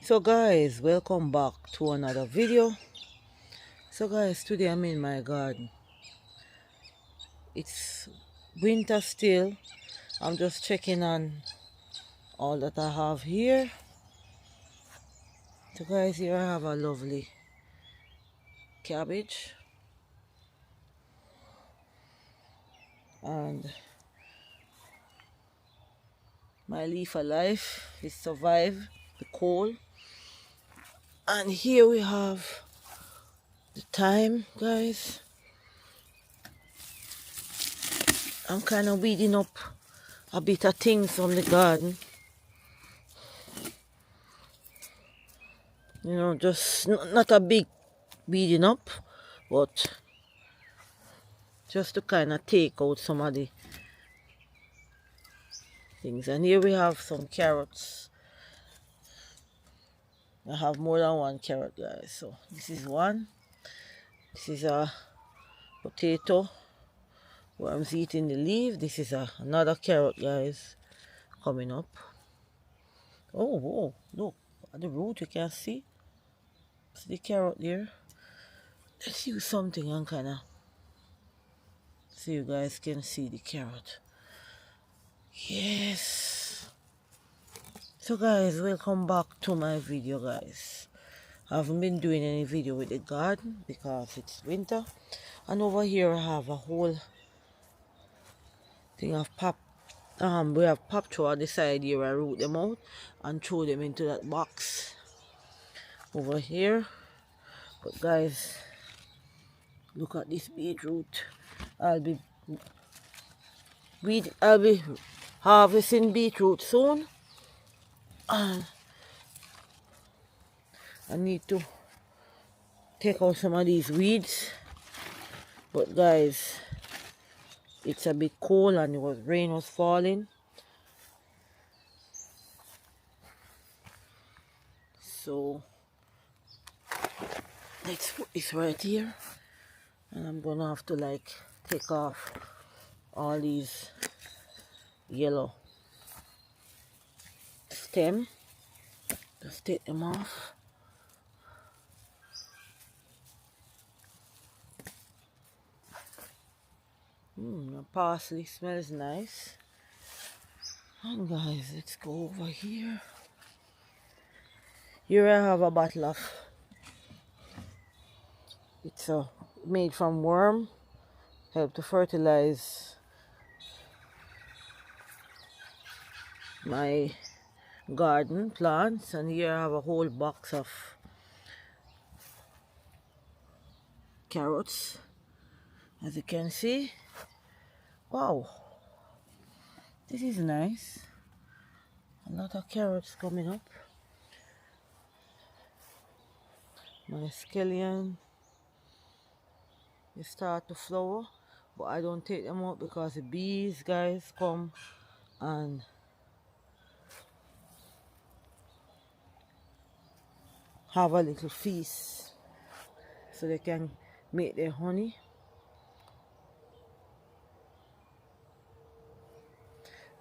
So guys, welcome back to another video. So guys, today I'm in my garden. It's winter still. I'm just checking on all that I have here. So guys, here I have a lovely cabbage, and my leaf of life is survive the cold. And here we have the thyme, guys. I'm kind of weeding up a bit of things from the garden. You know, just not a big weeding up, but just to kind of take out some of the things. And here we have some carrots. I have more than one carrot, guys. So this is one. This is a potato. Worms eating the leaf. This is another carrot, guys, coming up. Oh, whoa, look at the root, you can see. See the carrot there. Let's use something and kind of so you guys can see the carrot. Yes. So guys, welcome back to my video, guys. I haven't been doing any video with the garden because it's winter. And over here I have a whole thing of pop. We have pop through on the side here. I root them out and throw them into that box over here. But guys, look at this beetroot. I'll be harvesting beetroot soon. And I need to take out some of these weeds. But guys, it's a bit cold and rain was falling. So let's put this right here. And I'm gonna have to like take off all these yellow stem. Just take them off. The parsley smells nice. And guys, let's go over here. Here I have a bottle of, it's made from worm, help to fertilize my garden plants. And here I have a whole box of carrots, as you can see. Wow, this is nice. A lot of carrots coming up. My scallion, they start to flower, but I don't take them out because the bees, guys, come and have a little feast so they can make their honey.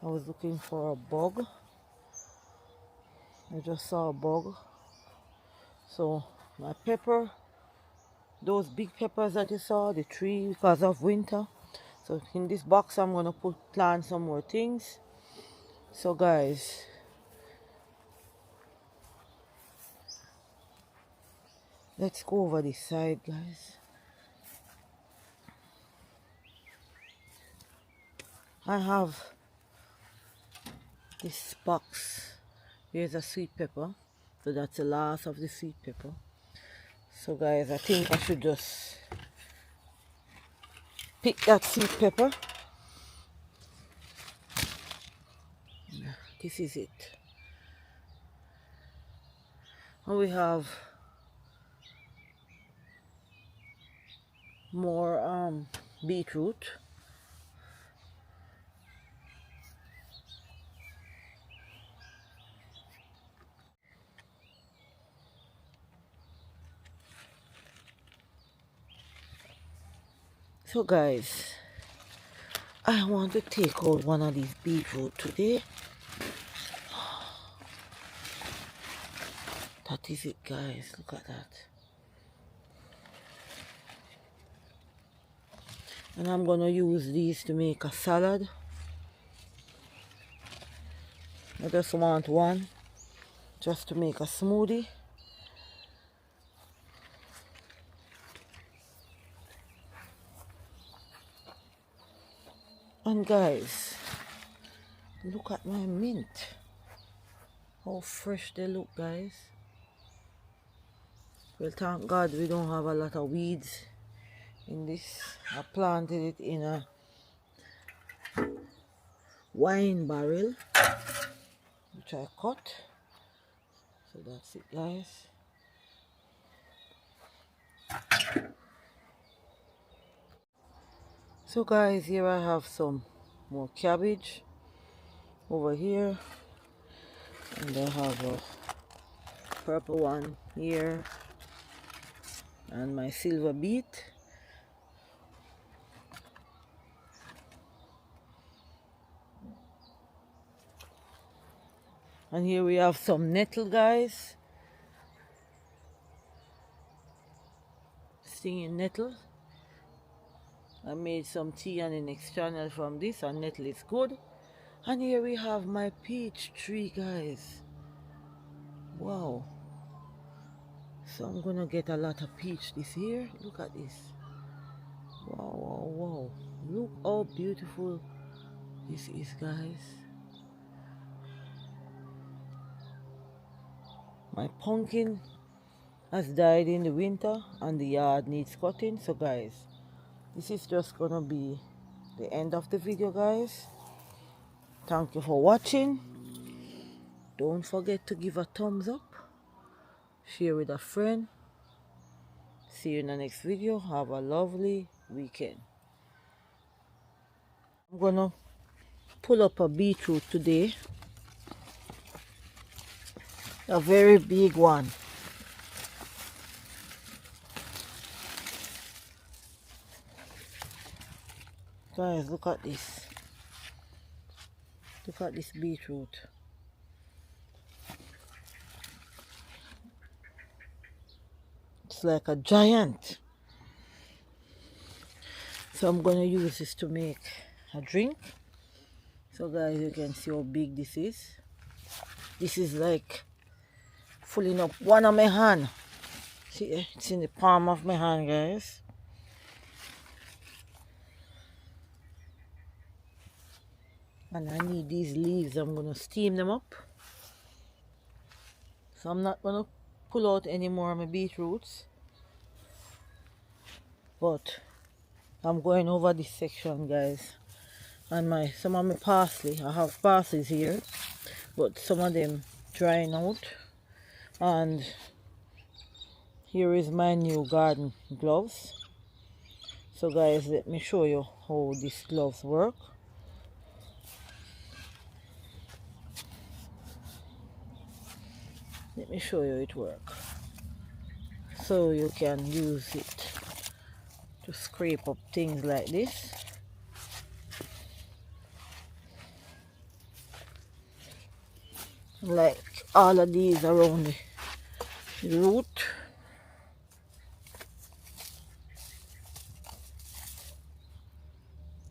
I was looking for a bug. I just saw a bug. So my pepper, those big peppers that you saw, the tree, because of winter. So in this box I'm gonna plant some more things. So guys, let's go over this side, guys. I have this box. Here's a sweet pepper. So that's the last of the sweet pepper. So guys, I think I should just pick that sweet pepper. This is it. And we have more beetroot. So guys, I want to take out one of these beetroot today. That is it, guys. Look at that. And I'm gonna use these to make a salad. I just want one just to make a smoothie. And guys, look at my mint. How fresh they look, guys. Well, thank God we don't have a lot of weeds in this. I planted it in a wine barrel, which I cut. So that's it, guys. So guys, here I have some more cabbage over here, and I have a purple one here, and my silver beet. And here we have some nettle, guys. Stinging nettle. I made some tea on the next channel from this, and nettle is good. And here we have my peach tree, guys. Wow. So I'm gonna get a lot of peach this year. Look at this. Wow, wow, wow. Look how beautiful this is, guys. My pumpkin has died in the winter and the yard needs cutting. So guys, this is just gonna be the end of the video, guys. Thank you for watching. Don't forget to give a thumbs up, share with a friend. See you in the next video. Have a lovely weekend. I'm gonna pull up a beetroot today, a very big one. Guys, look at this. Look at this beetroot. It's like a giant. So I'm gonna use this to make a drink. So guys, you can see how big this is. This is like filling up one of my hand. See, it's in the palm of my hand, guys. And I need these leaves. I'm gonna steam them up. So I'm not gonna pull out any more of my beetroots, but I'm going over this section, guys. And some of my parsley, I have parsley here, but some of them drying out. And here is my new garden gloves. So guys, let me show you how these gloves work. Let me show you it work. So you can use it to scrape up things like this. Like all of these around the root.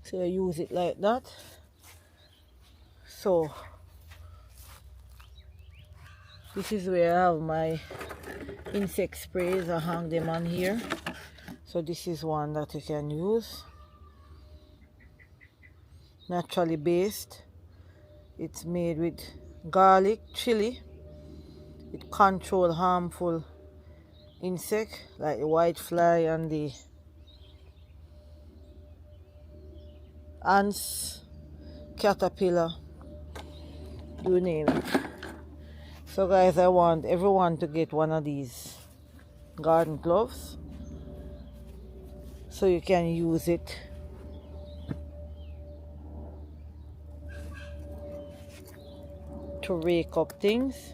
So I use it like that. So this is where I have my insect sprays. I hang them on here. So this is one that you can use. Naturally based. It's made with garlic, chili. It controls harmful insect like the whitefly and the ants, caterpillar, you name it. So guys, I want everyone to get one of these garden gloves so you can use it to rake up things.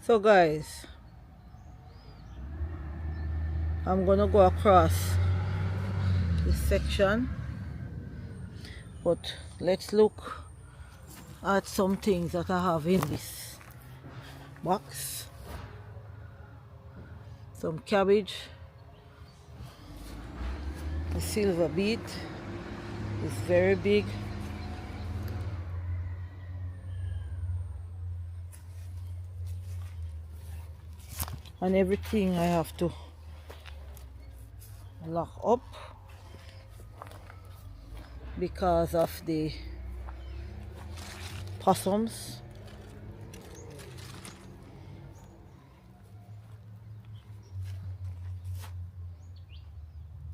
So guys, I'm gonna go across this section, but let's look at some things that I have in this box. Some cabbage, the silver beet is very big, and everything I have to lock up because of the possums.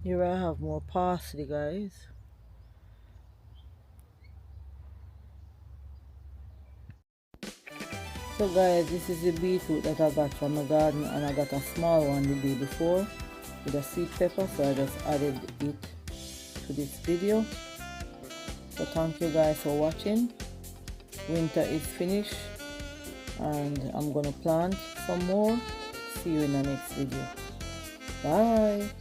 Here I have more parsley, guys. So guys, this is the beetroot that I got from the garden, and I got a small one the day before with a sweet pepper, so I just added it to this video. So thank you guys for watching. Winter is finished and I'm gonna plant some more. See you in the next video. Bye.